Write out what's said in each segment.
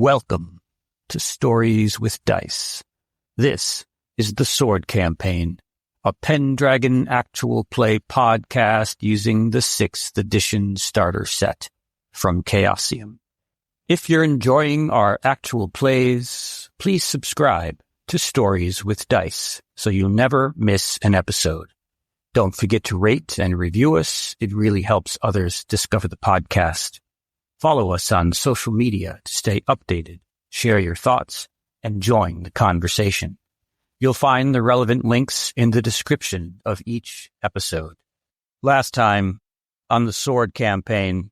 Welcome to Stories with Dice. This is the Sword Campaign, a Pendragon actual play podcast using the 6th edition starter set from Chaosium. If you're enjoying our actual plays, please subscribe to Stories with Dice so you'll never miss an episode. Don't forget to rate and review us. It really helps others discover the podcast. Follow us on social media to stay updated, share your thoughts, and join the conversation. You'll find the relevant links in the description of each episode. Last time on the Sword Campaign,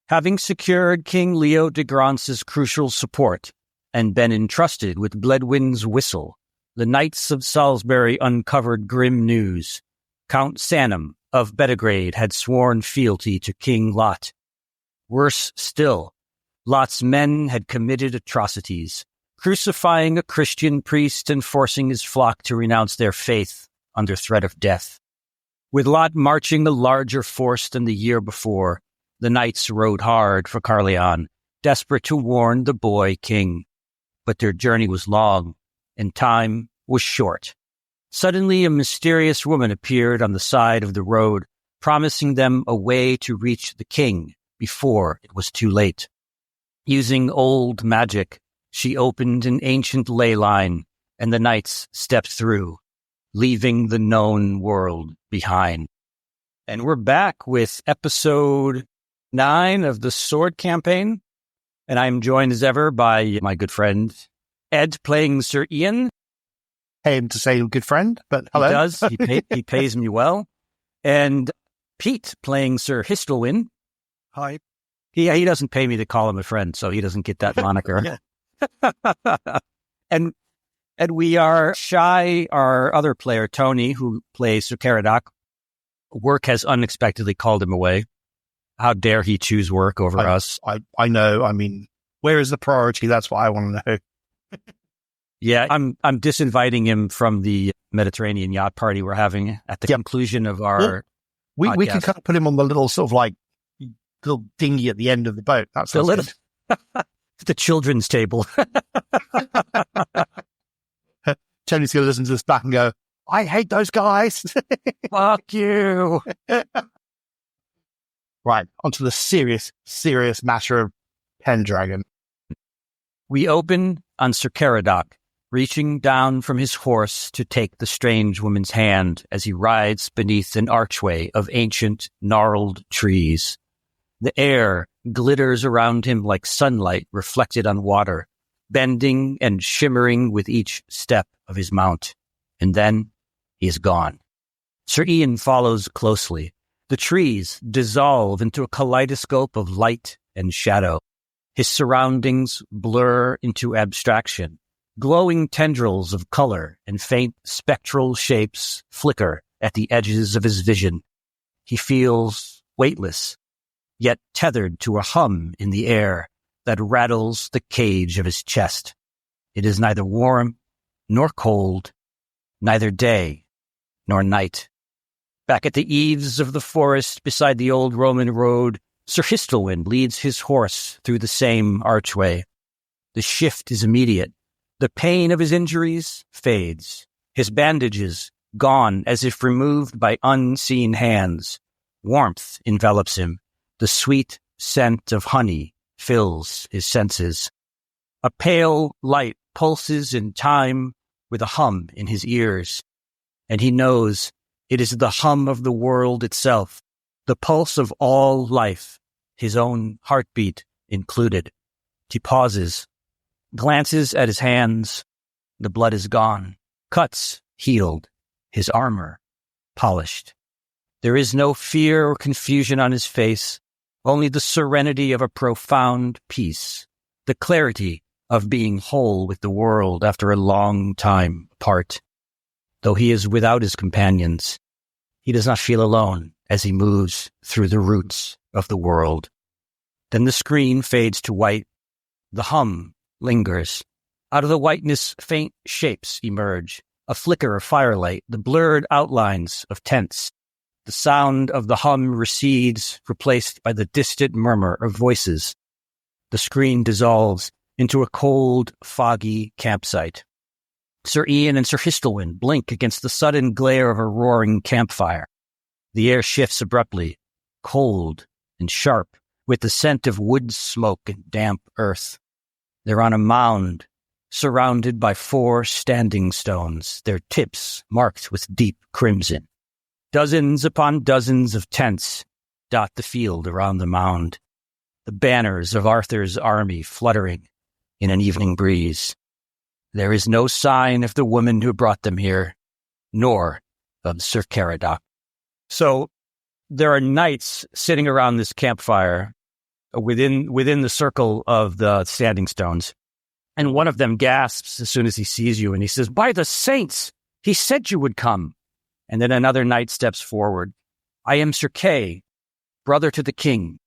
having secured King Leodegrance's crucial support and been entrusted with Bledwin's whistle, the Knights of Salisbury uncovered grim news. Count Sanham of Bedegraine had sworn fealty to King Lot. Worse still, Lot's men had committed atrocities, crucifying a Christian priest and forcing his flock to renounce their faith under threat of death. With Lot marching a larger force than the year before, the knights rode hard for Carleon, desperate to warn the boy king. But their journey was long, and time was short. Suddenly, a mysterious woman appeared on the side of the road, promising them a way to reach the king before it was too late. Using old magic, she opened an ancient ley line, and the knights stepped through, leaving the known world behind. And we're back with episode 9 of the Sword Campaign, and I'm joined as ever by my good friend Ed, playing Sir Ian. Pay him to say good friend, but hello. He does. He pays me well. And Pete, playing Sir Hystalwyn. Hi. He doesn't pay me to call him a friend, so he doesn't get that moniker. And we are Shy, our other player, Tony, who plays Sir Caradoc. Work has unexpectedly called him away. How dare he choose work over us? I know. I mean, where is the priority? That's what I want to know. Yeah, I'm disinviting him from the Mediterranean yacht party we're having at the conclusion of our podcast. We can kind of put him on the little sort of like little dinghy at the end of the boat. That's the little the children's table. Tony's going to listen to this back and go, I hate those guys. Fuck you. Right, onto the serious matter of Pendragon. We open on Sir Caradoc, reaching down from his horse to take the strange woman's hand as he rides beneath an archway of ancient, gnarled trees. The air glitters around him like sunlight reflected on water, bending and shimmering with each step of his mount. And then he is gone. Sir Ian follows closely. The trees dissolve into a kaleidoscope of light and shadow. His surroundings blur into abstraction. Glowing tendrils of color and faint spectral shapes flicker at the edges of his vision. He feels weightless, yet tethered to a hum in the air that rattles the cage of his chest. It is neither warm nor cold, neither day nor night. Back at the eaves of the forest beside the old Roman road, Sir Hystalwyn leads his horse through the same archway. The shift is immediate. The pain of his injuries fades. His bandages gone as if removed by unseen hands. Warmth envelops him. The sweet scent of honey fills his senses. A pale light pulses in time with a hum in his ears. And he knows it is the hum of the world itself, the pulse of all life, his own heartbeat included. He pauses, glances at his hands. The blood is gone, cuts healed, his armor polished. There is no fear or confusion on his face, only the serenity of a profound peace, the clarity of being whole with the world after a long time apart. Though he is without his companions, he does not feel alone as he moves through the roots of the world. Then the screen fades to white. The hum lingers. Out of the whiteness, faint shapes emerge. A flicker of firelight, the blurred outlines of tents. The sound of the hum recedes, replaced by the distant murmur of voices. The screen dissolves, into a cold, foggy campsite. Sir Ian and Sir Hystalwyn blink against the sudden glare of a roaring campfire. The air shifts abruptly, cold and sharp, with the scent of wood smoke and damp earth. They're on a mound, surrounded by 4 standing stones, their tips marked with deep crimson. Dozens upon dozens of tents dot the field around the mound, the banners of Arthur's army fluttering in an evening breeze. There is no sign of the woman who brought them here, nor of Sir Caradoc. So there are knights sitting around this campfire within the circle of the standing stones. And one of them gasps as soon as he sees you, and he says, "By the saints, he said you would come." And then another knight steps forward. "I am Sir Kay, brother to the king.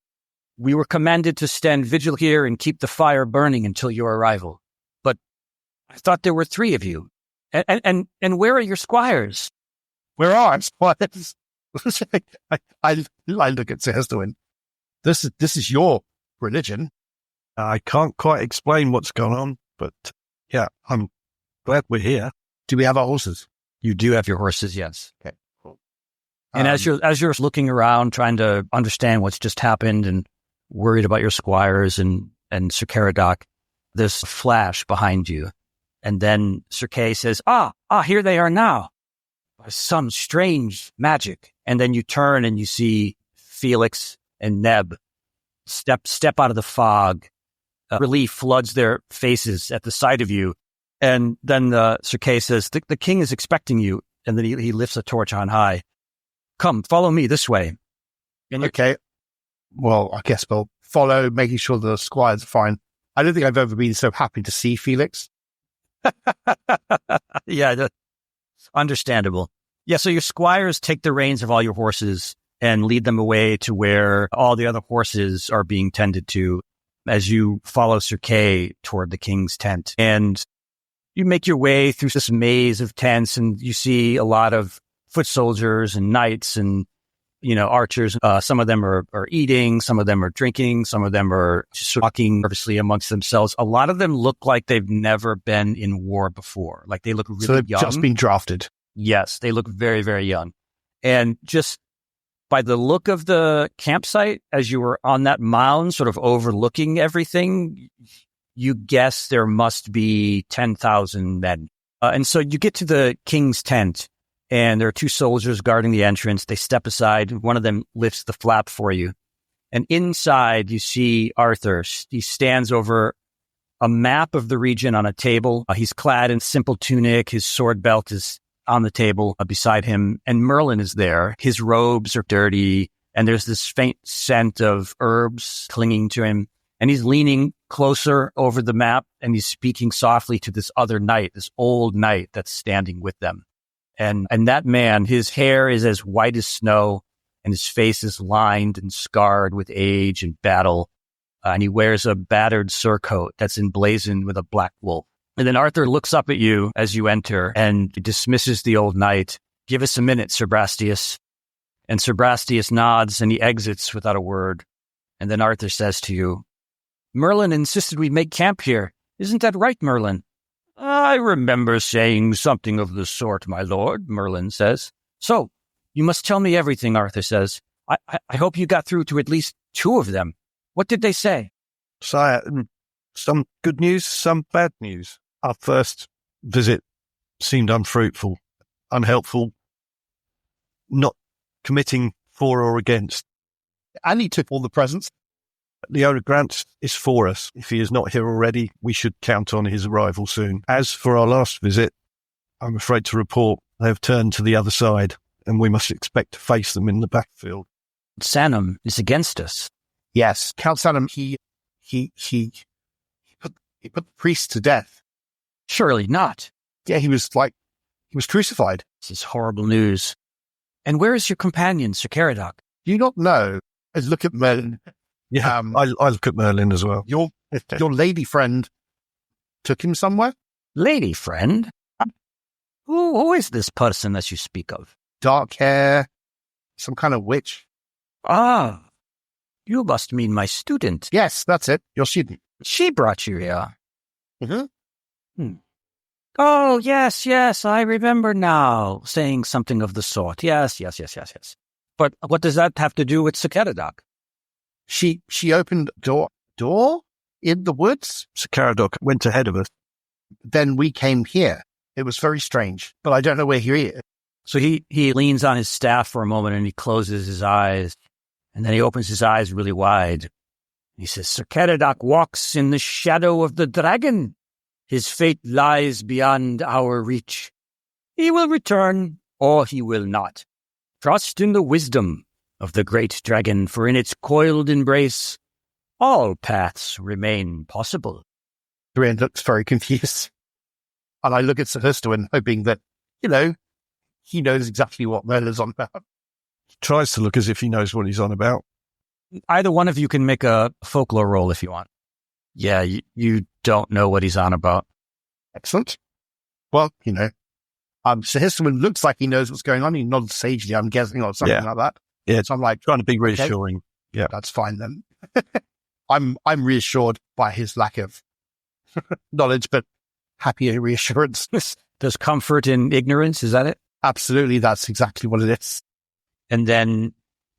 We were commanded to stand vigil here and keep the fire burning until your arrival. But I thought there were 3 of you. And where are your squires?" Where are our squires? I look at Sir Hystalwyn. This is your religion. I can't quite explain what's gone on, but yeah, I'm glad we're here. Do we have our horses? You do have your horses, yes. Okay, cool. And as you're looking around, trying to understand what's just happened and worried about your squires and Sir Caradoc, there's a flash behind you. And then Sir Kay says, here they are now. Some strange magic. And then you turn and you see Felix and Neb step out of the fog. Relief floods their faces at the sight of you. And then Sir Kay says, the king is expecting you. And then he lifts a torch on high. "Come, follow me this way." Okay. Well, I guess we'll follow, making sure the squires are fine. I don't think I've ever been so happy to see Felix. Yeah, understandable. Yeah, so your squires take the reins of all your horses and lead them away to where all the other horses are being tended to as you follow Sir Kay toward the king's tent. And you make your way through this maze of tents, and you see a lot of foot soldiers and knights and, archers. Some of them are eating, some of them are drinking, some of them are just talking nervously amongst themselves. A lot of them look like they've never been in war before. Like they look really so they've young. Just been drafted. Yes, they look very, very young. And just by the look of the campsite, as you were on that mound, sort of overlooking everything, you guess there must be 10,000 men. And so you get to the king's tent, and there are 2 soldiers guarding the entrance. They step aside. One of them lifts the flap for you. And inside, you see Arthur. He stands over a map of the region on a table. He's clad in simple tunic. His sword belt is on the table beside him, and Merlin is there. His robes are dirty, and there's this faint scent of herbs clinging to him, and he's leaning closer over the map, and he's speaking softly to this other knight, this old knight that's standing with them. And that man, his hair is as white as snow, and his face is lined and scarred with age and battle, and he wears a battered surcoat that's emblazoned with a black wolf. And then Arthur looks up at you as you enter and dismisses the old knight. "Give us a minute, Sir Brastias." And Sir Brastias nods and he exits without a word. And then Arthur says to you, "Merlin insisted we make camp here. Isn't that right, Merlin?" "I remember saying something of the sort, my lord," Merlin says. "So, you must tell me everything," Arthur says. I hope you got through to at least 2 of them. What did they say?" Sire, some good news, some bad news. Our first visit seemed unfruitful, unhelpful, not committing for or against. And he took all the presents. Leodegrance is for us. If he is not here already, we should count on his arrival soon. As for our last visit, I'm afraid to report they have turned to the other side, and we must expect to face them in the battlefield. Sanum is against us. Yes, Count Sanum, he put the priest to death. Surely not. Yeah, he was crucified. This is horrible news. And where is your companion, Sir Caradoc? Do you not know? Look at Merlin. Yeah, I look at Merlin as well. Your lady friend took him somewhere? Lady friend? Who is this person that you speak of? Dark hair, some kind of witch. Ah, you must mean my student. Yes, that's it. Your student. She brought you here. Mm-hmm. Oh, yes, I remember now, saying something of the sort. Yes. But what does that have to do with Sir Caradoc? She opened a door in the woods. Sir Caradoc went ahead of us. Then we came here. It was very strange, but I don't know where he is. So he leans on his staff for a moment and he closes his eyes. And then he opens his eyes really wide. He says, Sir Caradoc walks in the shadow of the dragon. His fate lies beyond our reach. He will return, or he will not. Trust in the wisdom of the great dragon, for in its coiled embrace, all paths remain possible. Durin looks very confused. And I look at Sir Hystalwyn, hoping that, he knows exactly what Merlin's on about. He tries to look as if he knows what he's on about. Either one of you can make a folklore roll if you want. Yeah, you don't know what he's on about. Excellent. Well, Sir Hystalwyn looks like he knows what's going on. He nods sagely, I'm guessing, or something like that. Yeah, so I'm like, trying to be reassuring. Okay, yeah, that's fine then. I'm reassured by his lack of knowledge, but happy reassurance. There's comfort in ignorance, is that it? Absolutely, that's exactly what it is. And then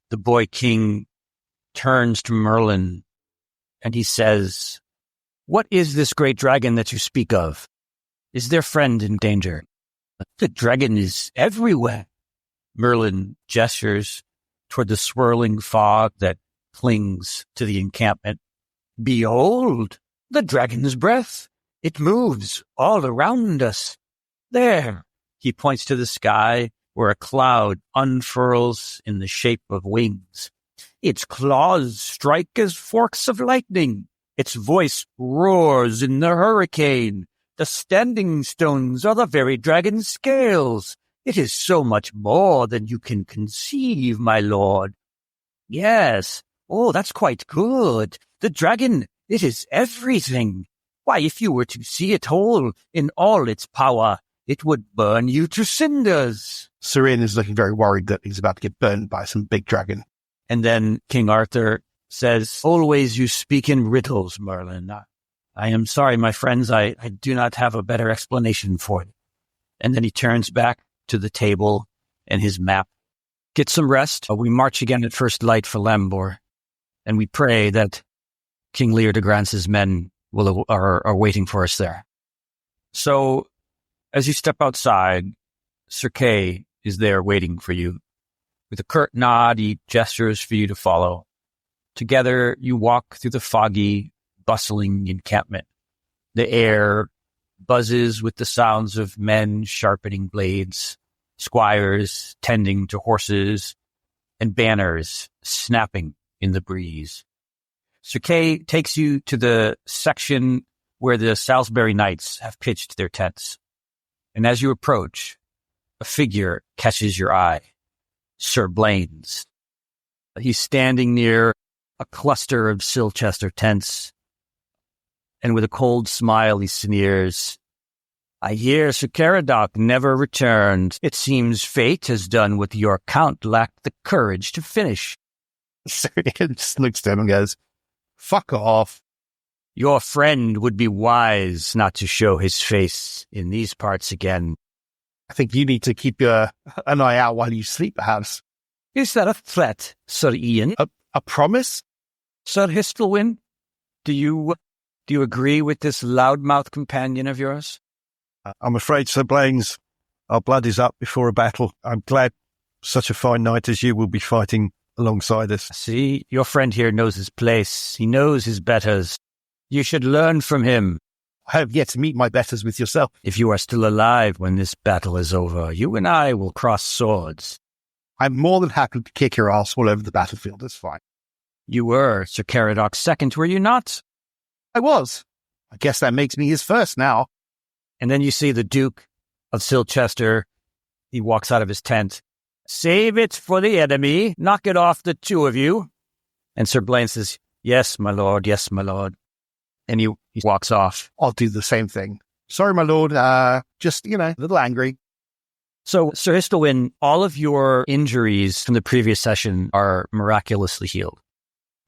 the boy king turns to Merlin and he says, what is this great dragon that you speak of? Is their friend in danger? The dragon is everywhere. Merlin gestures toward the swirling fog that clings to the encampment. Behold, the dragon's breath. It moves all around us. There, he points to the sky where a cloud unfurls in the shape of wings. Its claws strike as forks of lightning. Its voice roars in the hurricane. The standing stones are the very dragon's scales. It is so much more than you can conceive, my lord. Yes. Oh, that's quite good. The dragon, it is everything. Why, if you were to see it whole in all its power, it would burn you to cinders. Sir Ian is looking very worried that he's about to get burned by some big dragon. And then King Arthur says, always you speak in riddles, Merlin. I am sorry, my friends, I do not have a better explanation for it. And then he turns back to the table and his map. Get some rest. We march again at first light for Lambor. And we pray that King Leodegrance's men are waiting for us there. So, as you step outside, Sir Kay is there waiting for you. With a curt nod, he gestures for you to follow. Together, you walk through the foggy, bustling encampment. The air buzzes with the sounds of men sharpening blades, squires tending to horses, and banners snapping in the breeze. Sir Kay takes you to the section where the Salisbury Knights have pitched their tents. And as you approach, a figure catches your eye. Sir Blaine's. He's standing near a cluster of Silchester tents, and with a cold smile he sneers, I hear Sir Caradoc never returned. It seems fate has done what your count lacked the courage to finish. Sir Ian just looks at him and goes, fuck off. Your friend would be wise not to show his face in these parts again. I think you need to keep an eye out while you sleep, perhaps. Is that a threat, Sir Ian? A promise? Sir Hystalwyn, do you agree with this loudmouth companion of yours? I'm afraid, Sir Blaine's, our blood is up before a battle. I'm glad such a fine knight as you will be fighting alongside us. See, your friend here knows his place. He knows his betters. You should learn from him. I have yet to meet my betters with yourself. If you are still alive when this battle is over, you and I will cross swords. I'm more than happy to kick your ass all over the battlefield. It's fine. You were Sir Caradoc's second, were you not? I was. I guess that makes me his first now. And then you see the Duke of Silchester. He walks out of his tent. Save it for the enemy. Knock it off, the two of you. And Sir Blaine says, yes, my lord. Yes, my lord. And he walks off. I'll do the same thing. Sorry, my lord. Just, a little angry. So, Sir Hystalwyn, all of your injuries from the previous session are miraculously healed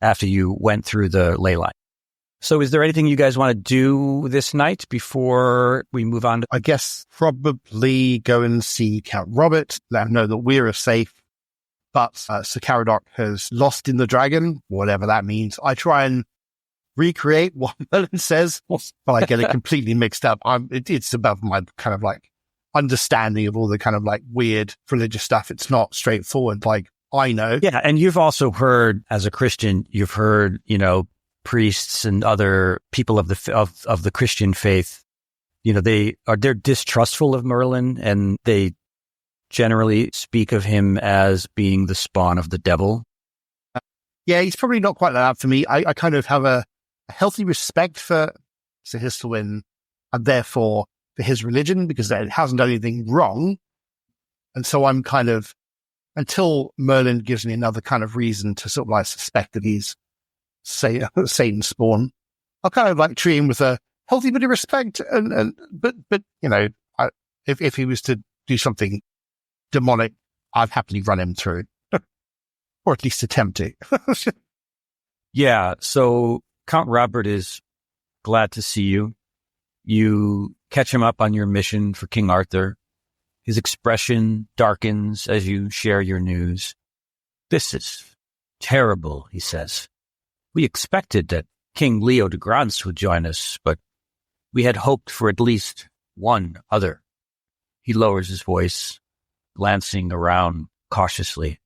after you went through the ley line. So is there anything you guys want to do this night before we move on? I guess probably go and see Count Robert, let him know that we're safe. But Sir Caradoc has lost in the dragon, whatever that means. I try and recreate what Merlin says, but I get it completely mixed up. It's above my kind of like understanding of all the kind of like weird religious stuff. It's not straightforward like I know. Yeah, and you've also heard, as a Christian, you've heard, priests and other people of the Christian faith, they're distrustful of Merlin, and they generally speak of him as being the spawn of the devil. Yeah, he's probably not quite like that for me. I kind of have a healthy respect for Sir Hystalwyn and therefore for his religion, because it hasn't done anything wrong. And so I'm kind of, until Merlin gives me another kind of reason to sort of like suspect that he's Satan's spawn, I'll kind of like treat him with a healthy bit of respect. But if he was to do something demonic, I'd happily run him through, or at least attempt to. Yeah. So Count Robert is glad to see you. You catch him up on your mission for King Arthur. His expression darkens as you share your news. "This is terrible," he says. "We expected that King Leodegrance would join us, but we had hoped for at least one other." He lowers his voice, glancing around cautiously.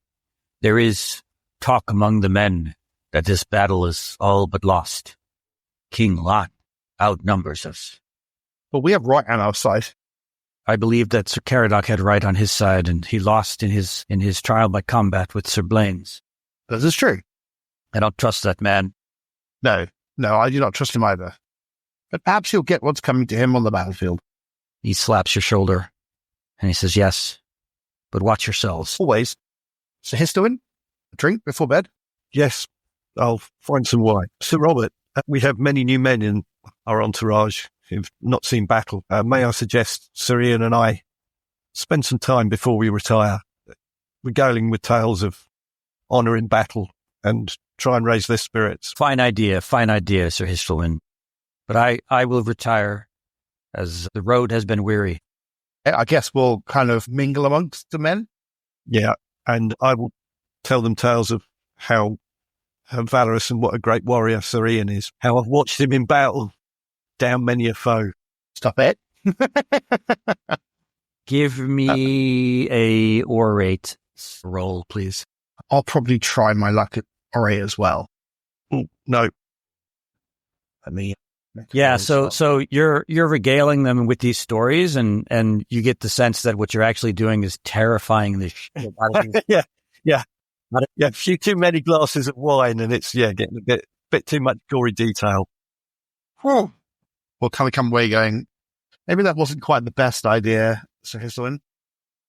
"There is talk among the men that this battle is all but lost. King Lot outnumbers us." But we have right on our side. "I believe that Sir Caradoc had right on his side, and he lost in his trial by combat with Sir Blaines." This is true. "I don't trust that man." No, I do not trust him either. But perhaps he'll get what's coming to him on the battlefield. He slaps your shoulder, and he says, "Yes, but watch yourselves." Always. Sir Hystalwyn, a drink before bed? Yes, I'll find some wine. Sir Robert, we have many new men in our entourage who've not seen battle. May I suggest Sir Ian and I spend some time before we retire regaling with tales of honour in battle and try and raise their spirits. Fine idea, Sir Hystalwyn. But I will retire, as the road has been weary. I guess we'll kind of mingle amongst the men. Yeah, and I will tell them tales of how valorous and what a great warrior Sir Ian is. How I've watched him in battle down many a foe. Stop it. Give me a orate roll, please. I'll probably try my luck at orate as well. Ooh, no. Let me. Yeah, so you're regaling them with these stories, and you get the sense that what you're actually doing is terrifying the shit out of them. Yeah. A few too many glasses of wine, and it's getting a bit too much gory detail. Whew. Well, can we come away going, maybe that wasn't quite the best idea, Sir Hystalwyn?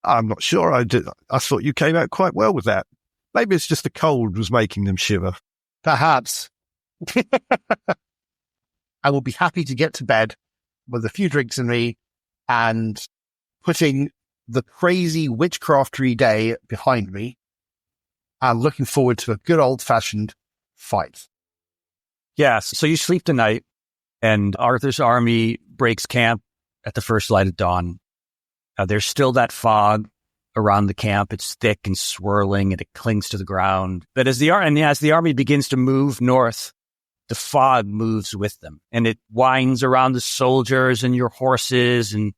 I'm not sure. I thought you came out quite well with that. Maybe it's just the cold was making them shiver. Perhaps. I will be happy to get to bed with a few drinks in me and putting the crazy witchcraftery day behind me and looking forward to a good old-fashioned fight. Yes, so you sleep tonight, and Arthur's army breaks camp at the first light of dawn. There's still that fog around the camp. It's thick and swirling, and it clings to the ground. But as the army begins to move north, the fog moves with them, and it winds around the soldiers and your horses, and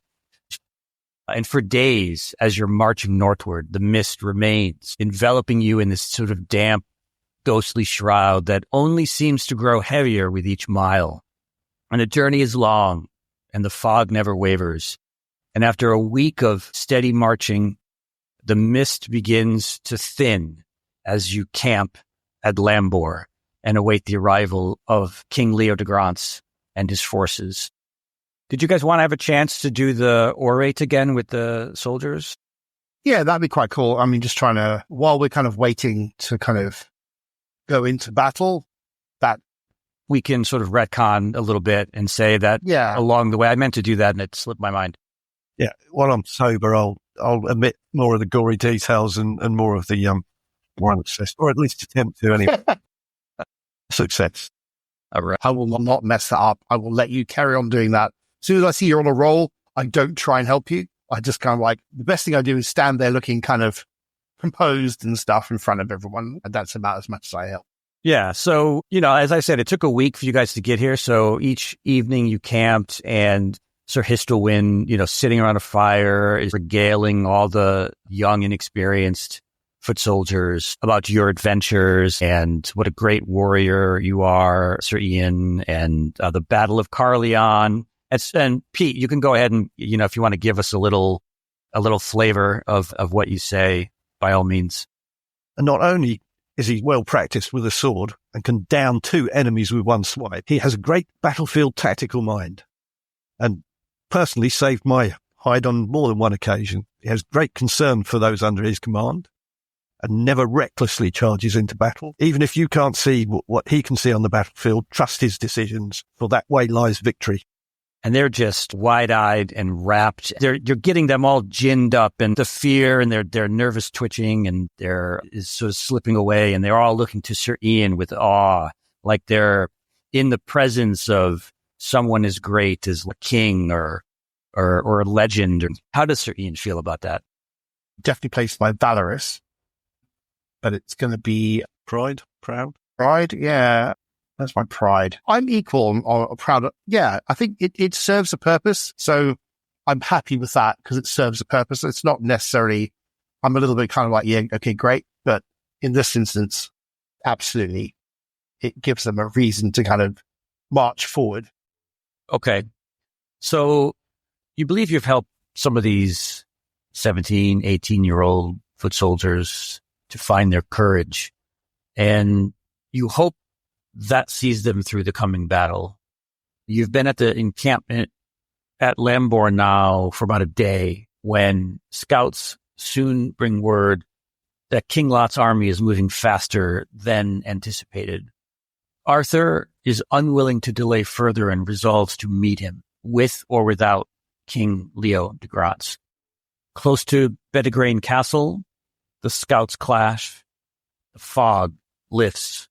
for days, as you're marching northward, the mist remains, enveloping you in this sort of damp, ghostly shroud that only seems to grow heavier with each mile. And the journey is long, and the fog never wavers. And after a week of steady marching, the mist begins to thin as you camp at Lambor and await the arrival of King Leodegrance and his forces. Did you guys want to have a chance to do the orate again with the soldiers? Yeah, that'd be quite cool. I mean, just trying to, while we're kind of waiting to kind of go into battle, that we can sort of retcon a little bit and say that along the way, I meant to do that and it slipped my mind. Yeah, while I'm sober, I'll omit more of the gory details and more of the violence, or at least attempt to anyway. Success. All right. I will not mess that up. I will let you carry on doing that. As soon as I see you're on a roll, I don't try and help you. I just kind of like, the best thing I do is stand there looking kind of composed and stuff in front of everyone. And that's about as much as I help. Yeah. So, as I said, it took a week for you guys to get here. So each evening you camped, and Sir Hystalwyn, sitting around a fire, is regaling all the young and experienced foot soldiers about your adventures and what a great warrior you are, Sir Ian, and the Battle of Carleon. And Pete, you can go ahead and, if you want to give us a little flavor of what you say, by all means. And not only is he well practiced with a sword and can down 2 enemies with one swipe, he has a great battlefield tactical mind, and personally saved my hide on more than one occasion. He has great concern for those under his command and never recklessly charges into battle. Even if you can't see what he can see on the battlefield, trust his decisions, for that way lies victory. And they're just wide-eyed and rapt. You're getting them all ginned up, and the fear, and they're nervous twitching, and they're sort of slipping away, and they're all looking to Sir Ian with awe, like they're in the presence of someone as great as a king or a legend. How does Sir Ian feel about that? Definitely placed by valorous, but it's going to be Proud. pride. Yeah. That's my pride. I'm equal or proud. Yeah, I think it serves a purpose. So I'm happy with that because it serves a purpose. It's not necessarily, I'm a little bit kind of like, yeah, okay, great. But in this instance, absolutely, it gives them a reason to kind of march forward. Okay. So you believe you've helped some of these 17, 18-year-old foot soldiers to find their courage, and you hope that sees them through the coming battle. You've been at the encampment at Lambor now for about a day when scouts soon bring word that King Lot's army is moving faster than anticipated. Arthur is unwilling to delay further and resolves to meet him, with or without King Leodegrance. Close to Bedegraine Castle, the scouts clash, the fog lifts,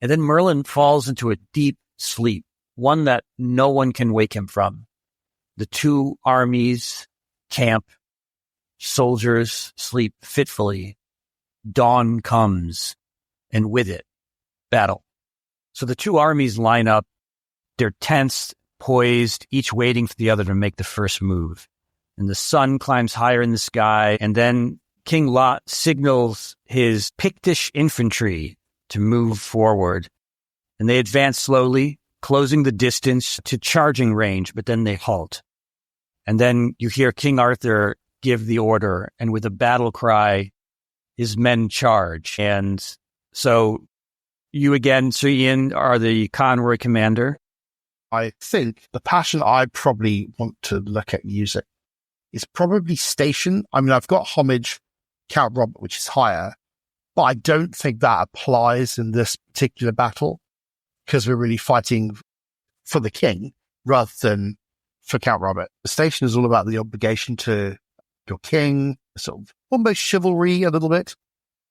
and then Merlin falls into a deep sleep, one that no one can wake him from. The 2 armies camp, soldiers sleep fitfully. Dawn comes, and with it, battle. So the 2 armies line up. They're tense, poised, each waiting for the other to make the first move. And the sun climbs higher in the sky, and then King Lot signals his Pictish infantry to move forward. And they advance slowly, closing the distance to charging range, but then they halt. And then you hear King Arthur give the order, and with a battle cry, his men charge. And so you again, Sir Ian, are the convoy commander. I think the passion I probably want to look at using is probably station. I mean, I've got homage, Count Robert, which is higher, but I don't think that applies in this particular battle because we're really fighting for the king rather than for Count Robert. The station is all about the obligation to your king, sort of almost chivalry a little bit.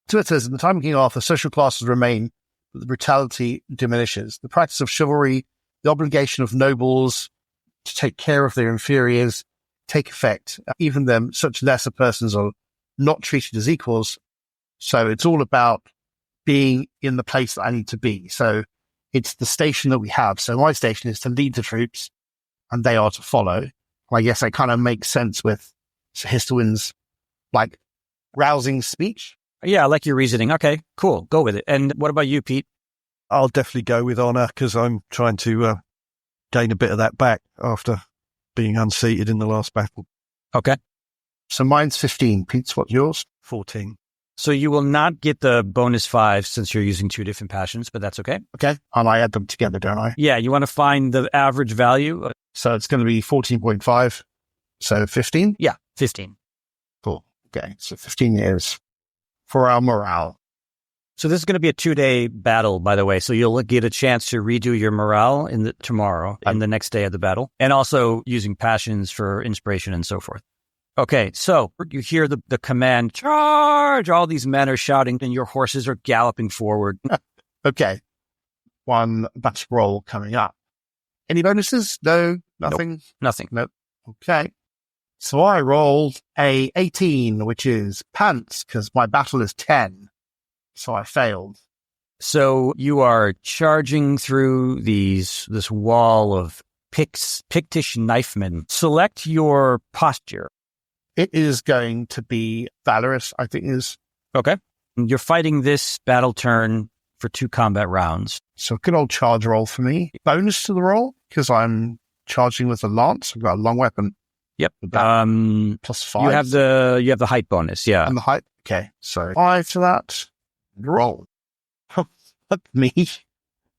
So it says, in the time of King Arthur, social classes remain, but the brutality diminishes. The practice of chivalry, the obligation of nobles to take care of their inferiors, take effect. Even them, such lesser persons are not treated as equals. So it's all about being in the place that I need to be. So it's the station that we have. So my station is to lead the troops and they are to follow. I guess that kind of makes sense with Sir Hystalwyn's like rousing speech. Yeah, I like your reasoning. Okay, cool. Go with it. And what about you, Pete? I'll definitely go with honour because I'm trying to gain a bit of that back after being unseated in the last battle. Okay. So mine's 15. Pete's, what's yours? 14. So you will not get the bonus 5 since you're using 2 different passions, but that's okay. Okay. And I add them together, don't I? Yeah, you want to find the average value. So it's going to be 14.5. So 15? Yeah, 15. Cool. Okay. So 15 years for our morale. So this is going to be a 2-day battle, by the way. So you'll get a chance to redo your morale tomorrow and the next day of the battle, and also using passions for inspiration and so forth. Okay, so you hear the command, charge! All these men are shouting and your horses are galloping forward. Okay. one battle roll coming up. Any bonuses? No, nothing. Nope, nothing. Nope. Okay. So I rolled a 18, which is pants, because my battle is 10. So I failed. So you are charging through this wall of Pictish knifemen. Select your posture. It is going to be valorous, I think is. Okay. You're fighting this battle turn for 2 combat rounds. So good old charge roll for me. Bonus to the roll, because I'm charging with a lance. I've got a long weapon. Yep. Plus 5. You have the height bonus, yeah. And the height. Okay. So 5 to that. Roll. Fuck me.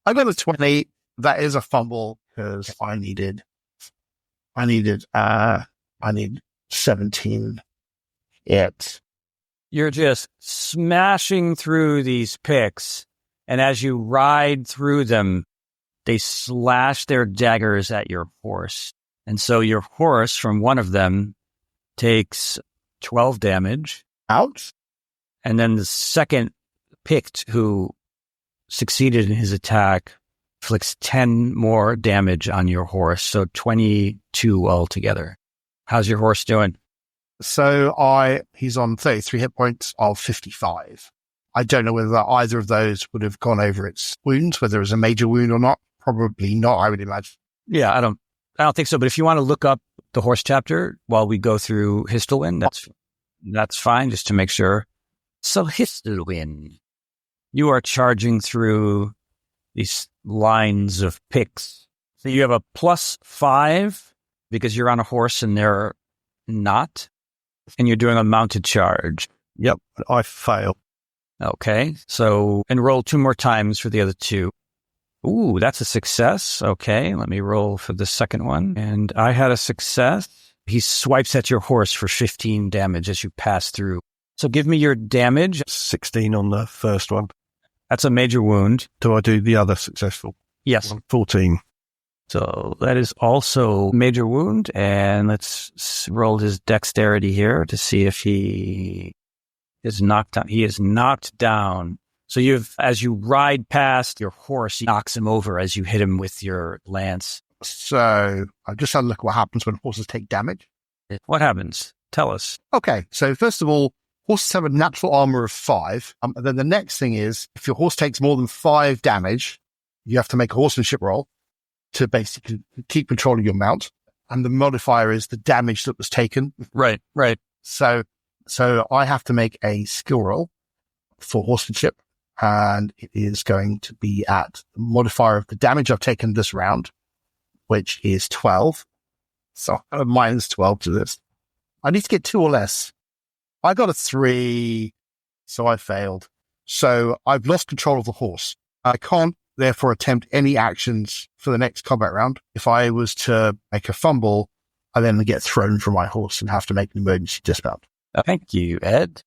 I got a 20. That is a fumble because I need 17. You're just smashing through these picks, and as you ride through them, they slash their daggers at your horse. And so your horse from one of them takes 12 damage. Ouch. And then the second Pict, who succeeded in his attack, inflicts 10 more damage on your horse, so 22 altogether. How's your horse doing? So he's on 33 hit points of 55. I don't know whether either of those would have gone over its wounds, whether it was a major wound or not. Probably not, I would imagine. Yeah, I don't think so. But if you want to look up the horse chapter while we go through Hystalwyn, that's fine, just to make sure. So Hystalwyn, you are charging through these lines of picks. So you have a +5 because you're on a horse and they're not, and you're doing a mounted charge. Yep, I fail. Okay, so and roll 2 more times for the other 2. Ooh, that's a success. Okay, let me roll for the second one. And I had a success. He swipes at your horse for 15 damage as you pass through. So give me your damage. 16 on the first one. That's a major wound. Do I do the other successful? Yes. 14. So that is also major wound. And let's roll his dexterity here to see if he is knocked down. He is knocked down. So as you ride past your horse, he knocks him over as you hit him with your lance. So I've just had a look at what happens when horses take damage. What happens? Tell us. Okay, so first of all, horses have a natural armor of 5. And then the next thing is, if your horse takes more than 5 damage, you have to make a horsemanship roll to basically keep control of your mount. And the modifier is the damage that was taken. Right. So I have to make a skill roll for horsemanship. And it is going to be at the modifier of the damage I've taken this round, which is 12. So I have minus 12 to this. I need to get 2 or less. I got a 3, so I failed. So I've lost control of the horse. I can't, therefore, attempt any actions for the next combat round. If I was to make a fumble, I then get thrown from my horse and have to make an emergency dismount. Thank you, Ed.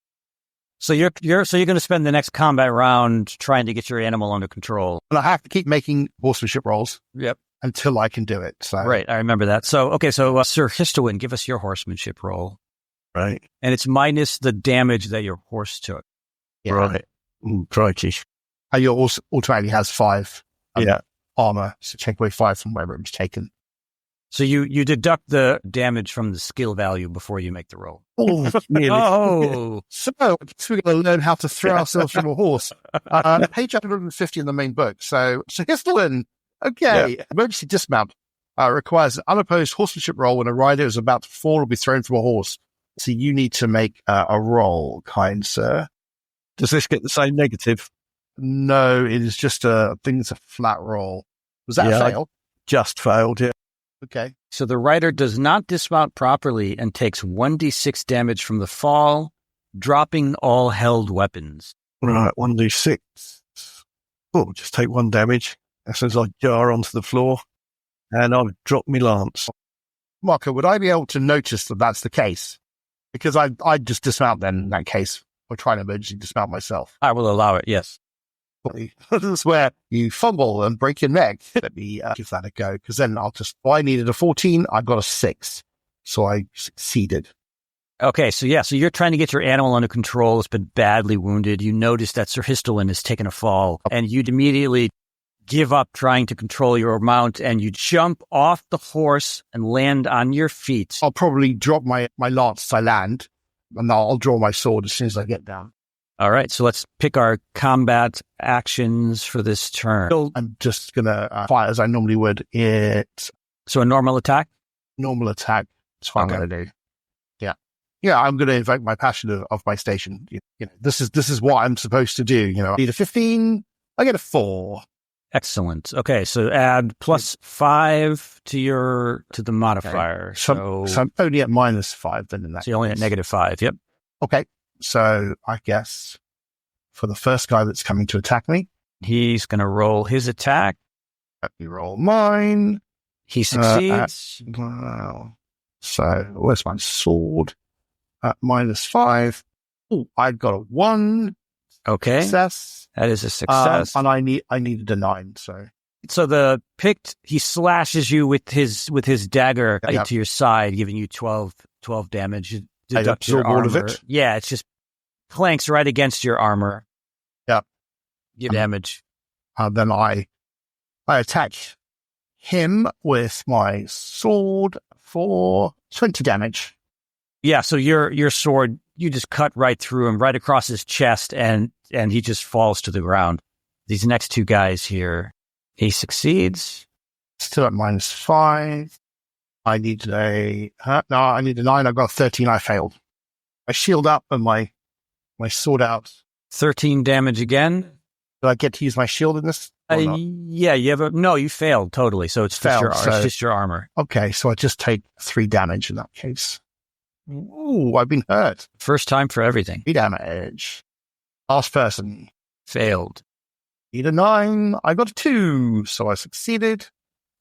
So you're going to spend the next combat round trying to get your animal under control. And I have to keep making horsemanship rolls. Yep. Until I can do it. So right, I remember that. So Sir Hystalwyn, give us your horsemanship roll. Right. And it's minus the damage that your horse took. Yeah. Right. Crikey. And your horse automatically has 5 yeah. armor, so take away 5 from wherever it was taken. So you deduct the damage from the skill value before you make the roll. Oh, nearly. Oh. So we're going to learn how to throw ourselves from a horse. Page 150 in the main book. So Hystalwyn, okay. Yeah. Emergency dismount requires an unopposed horsemanship roll when a rider is about to fall or be thrown from a horse. So you need to make a roll, kind sir. Does this get the same negative? No, it is just I think it's a flat roll. Was that a fail? Just failed, yeah. Okay. So the rider does not dismount properly and takes 1d6 damage from the fall, dropping all held weapons. Right, 1d6. Oh, just take 1 damage. As soon as I jar onto the floor, and I've dropped my lance. Marco, would I be able to notice that that's the case? Because I'd just dismount then in that case, or try and emergency dismount myself. I will allow it, yes. This is where you fumble and break your neck. Let me give that a go, because then I needed a 14, I got a 6. So I succeeded. Okay, so you're trying to get your animal under control. It's been badly wounded. You notice that Sir Hystalwyn has taken a fall, and you'd immediately give up trying to control your mount, and you jump off the horse and land on your feet. I'll probably drop my lance as I land, and I'll draw my sword as soon as I get down. All right, so let's pick our combat actions for this turn. I'm just going to fire as I normally would. So a normal attack? Normal attack. That's what I'm going to do. Yeah, I'm going to invoke my passion of my station. You know, this is what I'm supposed to do. You know, I need a 15. I get a 4. Excellent. Okay, so add +5 to the modifier. Okay. So I'm only at -5 then in that. So you're only at -5. Yep. Okay. So I guess for the first guy that's coming to attack me, he's going to roll his attack. Let me roll mine. He succeeds. Wow. So where's my sword? At -5. Oh, I got a 1. Okay. Success. That is a success. And I needed a 9. So the Pict, he slashes you with his dagger Yep. into your side, giving you 12 damage. You I deduct your absorb all of armor. it. Yeah, it's just clanks right against your armor. Yep. You damage. Then I attack him with my sword for 20 damage. Yeah, so your sword, you just cut right through him, right across his chest, and he just falls to the ground. These next two guys here, he succeeds. Still at -5. I need a 9. I got a 13. I failed. I shield up and my sword out. 13 damage again. Do I get to use my shield in this? Yeah, you failed totally. So it's just your armor. Okay, so I just take 3 damage in that case. Ooh, I've been hurt. First time for everything. 3 damage. Last person. Failed. Need a 9. I got a 2, so I succeeded.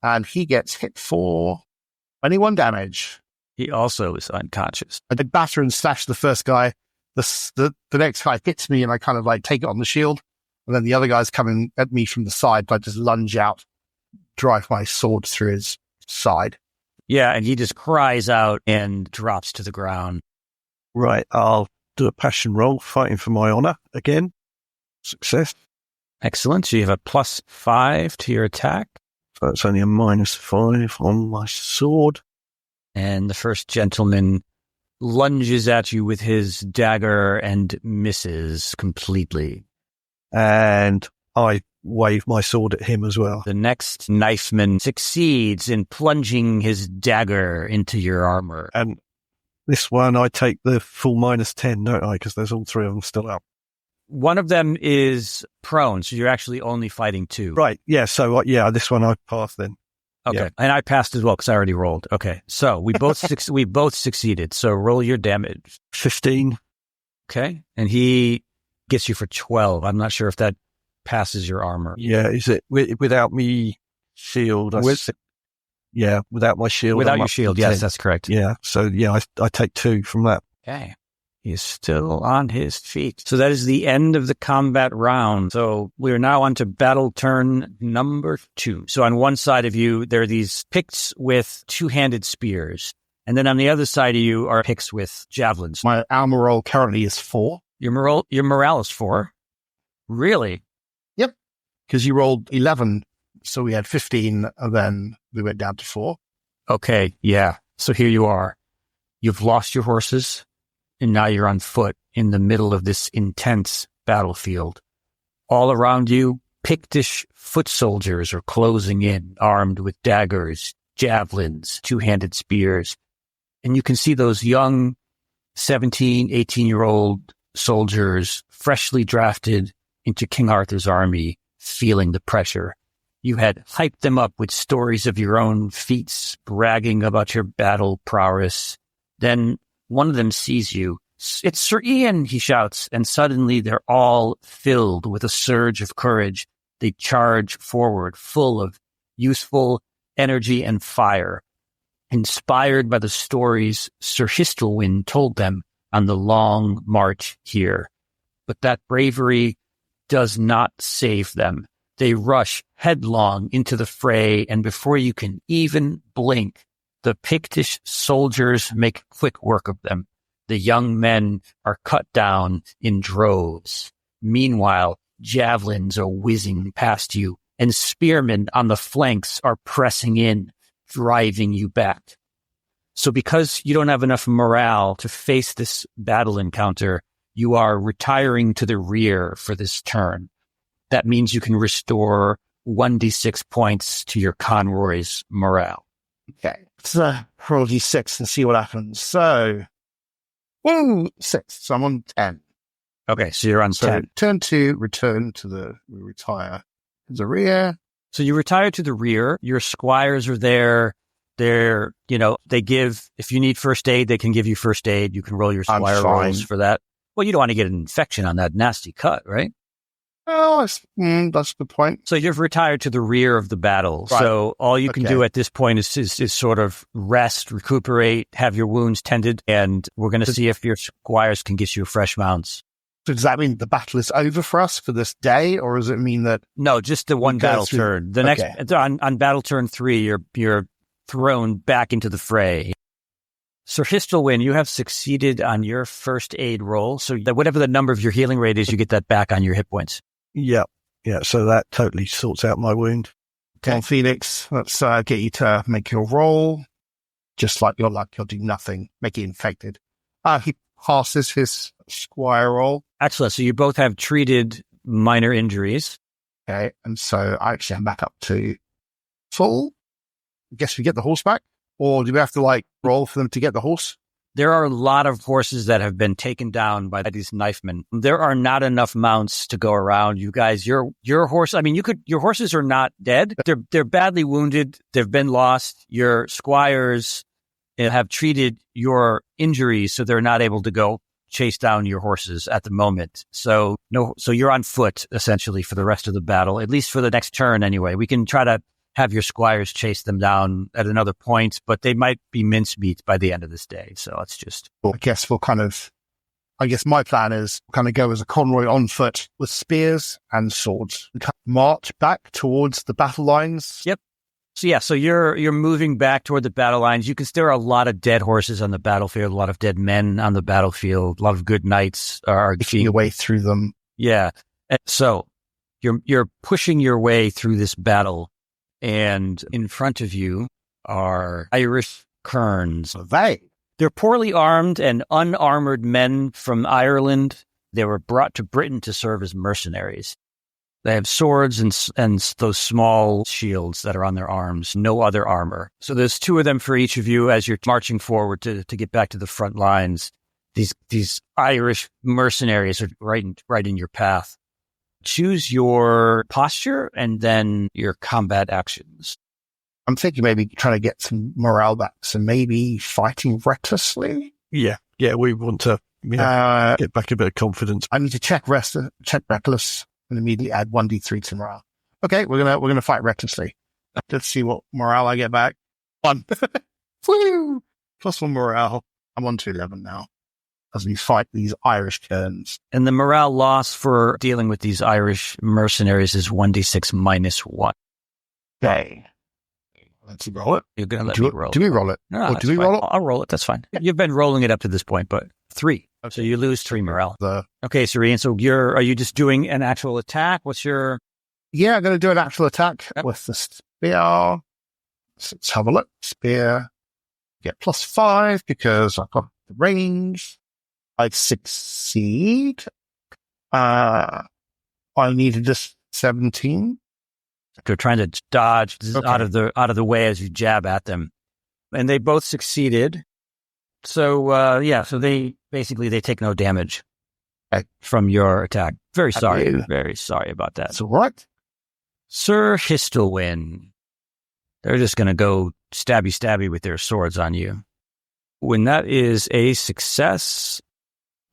And he gets hit for 21 damage. He also is unconscious. I did batter and slash the first guy. The next guy hits me and I kind of like take it on the shield. And then the other guy's coming at me from the side. But I just lunge out, drive my sword through his side. Yeah, and he just cries out and drops to the ground. Right, I'll do a passion roll, fighting for my honor again. Success. Excellent. So you have a +5 to your attack. So it's only a -5 on my sword. And the first gentleman lunges at you with his dagger and misses completely. And I wave my sword at him as well. The next knifeman succeeds in plunging his dagger into your armor. And this one, I take the full -10, don't I? Because there's all 3 of them still up. One of them is prone, so you're actually only fighting 2. Right, yeah, so this one I passed then. Okay, yeah. And I passed as well because I already rolled. Okay, so we both we both succeeded. So roll your damage. 15. Okay, and he gets you for 12. I'm not sure if that passes your armor. Yeah, is it without me shield? Without my shield. Without your shield, yes, that's correct. Yeah, so I take 2 from that. Okay. He is still on his feet. So that is the end of the combat round. So we are now on to battle turn number 2. So on one side of you, there are these Picts with 2-handed spears. And then on the other side of you are Picts with javelins. My armor roll currently is 4. Your morale is 4? Really? Yep. Because you rolled 11. So we had 15 and then we went down to 4. Okay. Yeah. So here you are. You've lost your horses. And now you're on foot in the middle of this intense battlefield. All around you, Pictish foot soldiers are closing in, armed with daggers, javelins, 2-handed spears. And you can see those young 17, 18-year-old soldiers freshly drafted into King Arthur's army, feeling the pressure. You had hyped them up with stories of your own feats, bragging about your battle prowess. Then one of them sees you. "It's Sir Ian," he shouts, and suddenly they're all filled with a surge of courage. They charge forward, full of youthful energy and fire, inspired by the stories Sir Hystalwyn told them on the long march here. But that bravery does not save them. They rush headlong into the fray, and before you can even blink, the Pictish soldiers make quick work of them. The young men are cut down in droves. Meanwhile, javelins are whizzing past you, and spearmen on the flanks are pressing in, driving you back. So because you don't have enough morale to face this battle encounter, you are retiring to the rear for this turn. That means you can restore 1d6 points to your convoy's morale. Okay. Let's roll d6 and see what happens. So, 6. So I'm on 10. Okay, so you're on 10. Turn 2, return to retire to the rear. So you retire to the rear. Your squires are there. They give, if you need first aid, they can give you first aid. You can roll your squire rolls for that. Well, you don't want to get an infection on that nasty cut, right? Oh, that's a good point. So you've retired to the rear of the battle. Right. So all you can do at this point is sort of rest, recuperate, have your wounds tended, and we're going to see if your squires can get you fresh mounts. So does that mean the battle is over for us for this day, or does it mean that... No, just the one battle turn. The next on battle turn 3, you're thrown back into the fray. Sir Hystalwyn, you have succeeded on your first aid roll, so that whatever the number of your healing rate is, you get that back on your hit points. Yeah. So that totally sorts out my wound. Okay, Phoenix, let's get you to make your roll. Just like your luck, you'll do nothing. Make it infected. He passes his squire roll. Excellent. So you both have treated minor injuries. Okay, and so I'm back up to full. I guess we get the horse back, or do we have to roll for them to get the horse? There are a lot of horses that have been taken down by these knifemen. There are not enough mounts to go around. You guys, your horse, your horses are not dead. They're badly wounded. They've been lost. Your squires have treated your injuries, so they're not able to go chase down your horses at the moment. So you're on foot essentially for the rest of the battle, at least for the next turn anyway. We can try to have your squires chase them down at another point, but they might be mincemeat by the end of this day. So let's just... I guess my plan is we'll kind of go as a convoy on foot with spears and swords and march back towards the battle lines. Yep. So you're moving back toward the battle lines. There are a lot of dead horses on the battlefield, a lot of dead men on the battlefield, a lot of good knights are pushing your way through them. Yeah. So you're pushing your way through this battle. And in front of you are Irish kerns. They're poorly armed and unarmored men from Ireland. They were brought to Britain to serve as mercenaries. They have swords and those small shields that are on their arms, no other armor. So there's 2 of them for each of you as you're marching forward to get back to the front lines. These Irish mercenaries are right in your path. Choose your posture and then your combat actions. I'm thinking maybe trying to get some morale back, so maybe fighting recklessly. Yeah, we want to get back a bit of confidence. I need to check reckless and immediately add 1d3 to morale. Okay, we're gonna fight recklessly. Let's see what morale I get back. 1. Woo! +1 morale. I'm on to 11 now as we fight these Irish kerns. And the morale loss for dealing with these Irish mercenaries is 1d6 -1. Okay. Let's roll it. You're going to let me roll. Do we roll it? No, do we roll it? I'll roll it. That's fine. You've been rolling it up to this point, but 3. Okay. So you lose 3 morale. Okay, so Ian, are you just doing an actual attack? What's your... Yeah, I'm going to do an actual attack with the spear. So let's have a look. Spear. Get +5 because I've got the range. I succeed. I needed just 17. They're trying to dodge out of the way as you jab at them, and they both succeeded. So so they take no damage from your attack. Very sorry about that. That's all right. Sir Hystalwyn, they're just going to go stabby with their swords on you. When that is a success.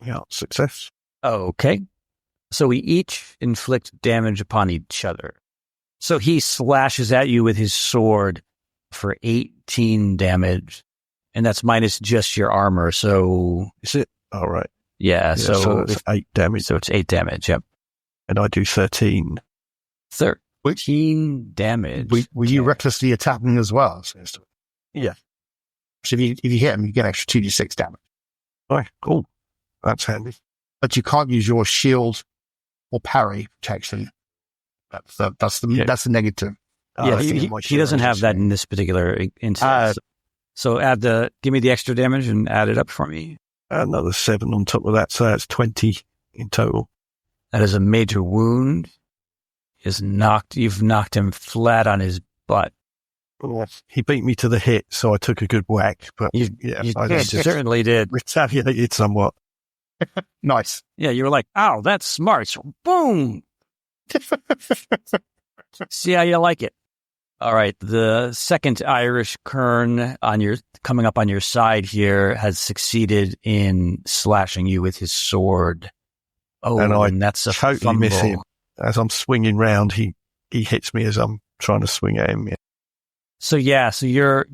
Yeah, success. Okay. So we each inflict damage upon each other. So he slashes at you with his sword for 18 damage, and that's minus just your armor. So is it? All right. Yeah. So it's 8 damage. So it's 8 damage. Yep. And I do 13. 13 damage. Were you recklessly attacking as well? Yeah. So if you hit him, you get an extra 2d6 damage. Oh, cool. That's handy. But you can't use your shield or parry protection That's the negative. Yeah, he doesn't have that in this particular instance. So give me the extra damage and add it up for me. Another 7 on top of that, so that's 20 in total. That is a major wound. You've knocked him flat on his butt. He beat me to the hit, so I took a good whack. But you certainly did. Retaliated somewhat. Nice. Yeah, you were like, "Ow, that's smart." So, boom. See how you like it. All right, the second Irish kern coming up on your side here has succeeded in slashing you with his sword. Oh, and that's a totally fumble. Miss him. As I'm swinging round, he hits me as I'm trying to swing at him. Yeah. So your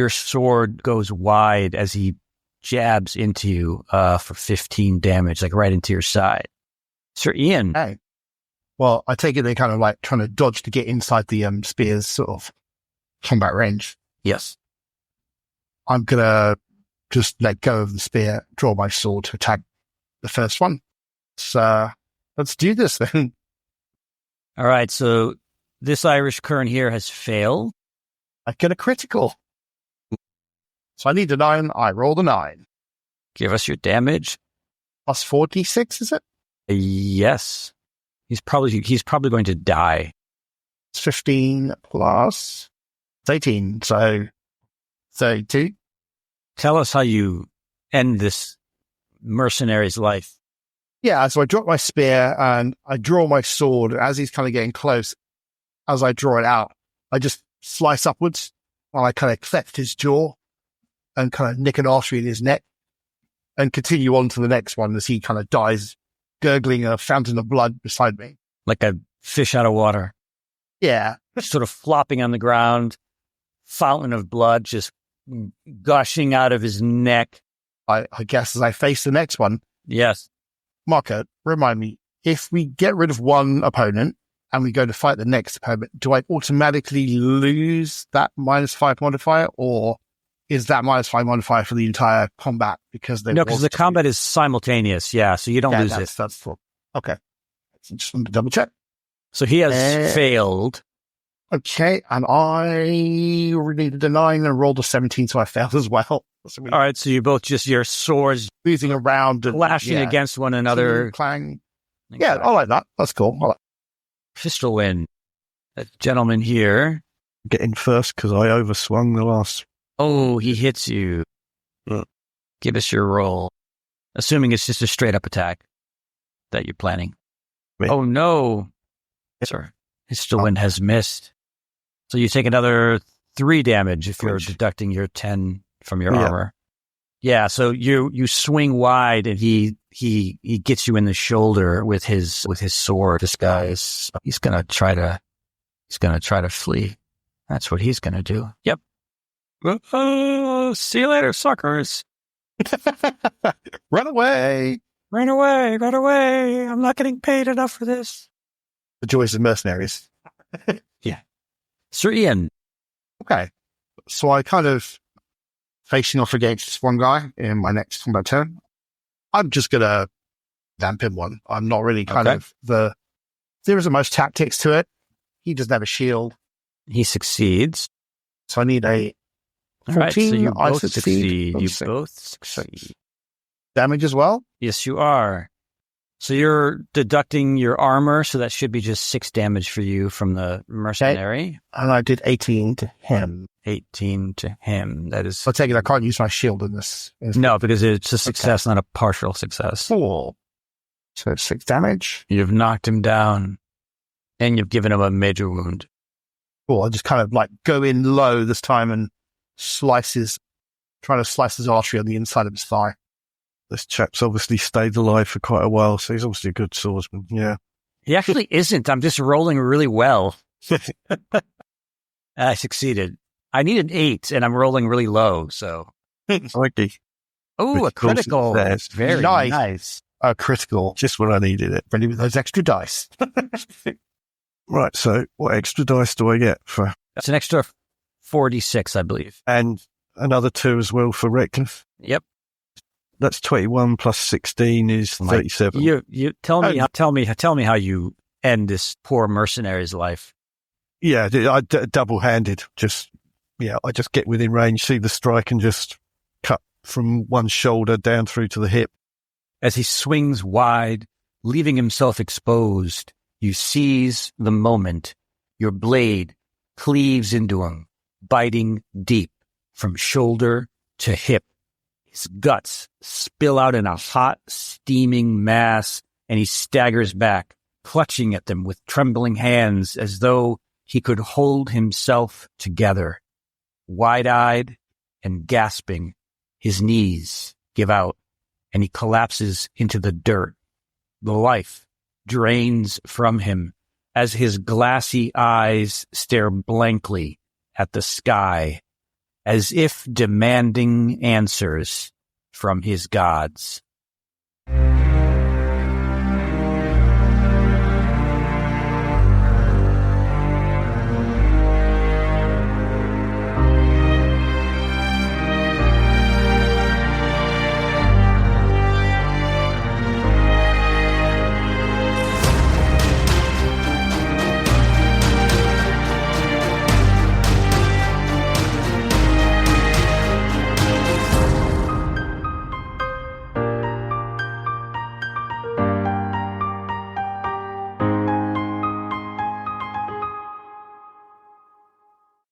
sword goes wide as he jabs into you for 15 damage, like right into your side. Sir Ian. Hey. Well, I take it they're kind of like trying to dodge to get inside the spear's sort of combat range. Yes. I'm going to just let go of the spear, draw my sword to attack the first one. So let's do this then. All right. So this Irish kern here has failed. I get a critical. So I need a 9. I rolled a 9. Give us your damage. Plus 4d6, is it? Yes. He's probably going to die. It's 15 plus 18, so 32. Tell us how you end this mercenary's life. Yeah, so I drop my spear and I draw my sword. As he's kind of getting close, as I draw it out, I just slice upwards while I kind of cleft his jaw and kind of nick an artery in his neck and continue on to the next one as he kind of dies, gurgling a fountain of blood beside me. Like a fish out of water. Yeah. Sort of flopping on the ground, fountain of blood just gushing out of his neck. I guess as I face the next one. Yes. Marco, remind me, if we get rid of one opponent and we go to fight the next opponent, do I automatically lose that -5 modifier, or is that -5 modifier for the entire combat? Because the combat is simultaneous. Yeah, so you don't lose it. That's full. Okay. So just want to double check. So he has failed. Okay, and I needed a 9 and rolled a 17, so I failed as well. All right, so you both just your swords moving around and clashing against one another. Clang. Yeah, I like that. That's cool. Hystalwyn, that gentleman here. Getting first because I overswung the last. Oh, he hits you. Give us your roll. Assuming it's just a straight up attack that you're planning. Me. Oh, no. Sir, Hystalwyn has missed. So you take another 3 damage if you're deducting your 10 from your armor. Yeah, so you swing wide and he gets you in the shoulder with his sword. This guy he's gonna try to flee. That's what he's gonna do. Yep. See you later, suckers. Run away. Run away, run away. I'm not getting paid enough for this. The joys of mercenaries. Yeah. Sir Ian. Okay. So I kind of facing off against this one guy in my next combat turn. I'm just going to damp him one. I'm not really there isn't much tactics to it. He doesn't have a shield. He succeeds. So I need a 14. All right, so you I both succeed. You both succeed. Damage as well? Yes, you are. So you're deducting your armor, so that should be just 6 damage for you from the mercenary. Okay. And I did 18 to him. 18 to him. That is... I take it I can't use my shield in this. No, because it's a success, not a partial success. 4. So 6 damage. You've knocked him down, and you've given him a major wound. Cool. I just kind of like go in low this time and trying to slice his artery on the inside of his thigh. This chap's obviously stayed alive for quite a while, so he's obviously a good swordsman. Yeah. He actually isn't. I'm just rolling really well. I succeeded. I need an 8, and I'm rolling really low, so. Okay. Oh, a critical. Very nice. A critical. Just when I needed it. Ready with those extra dice. Right, so what extra dice do I get for? That's an extra 46, I believe. And another 2 as well for reckless? Yep. That's 21 plus 16 is 37. You tell me how you end this poor mercenary's life. Yeah, double-handed. I just get within range, see the strike, and just cut from one shoulder down through to the hip. As he swings wide, leaving himself exposed, you seize the moment. Your blade cleaves into him, biting deep from shoulder to hip. His guts spill out in a hot, steaming mass, and he staggers back, clutching at them with trembling hands as though he could hold himself together. Wide-eyed and gasping, his knees give out, and he collapses into the dirt. The life drains from him as his glassy eyes stare blankly at the sky, as if demanding answers from his gods.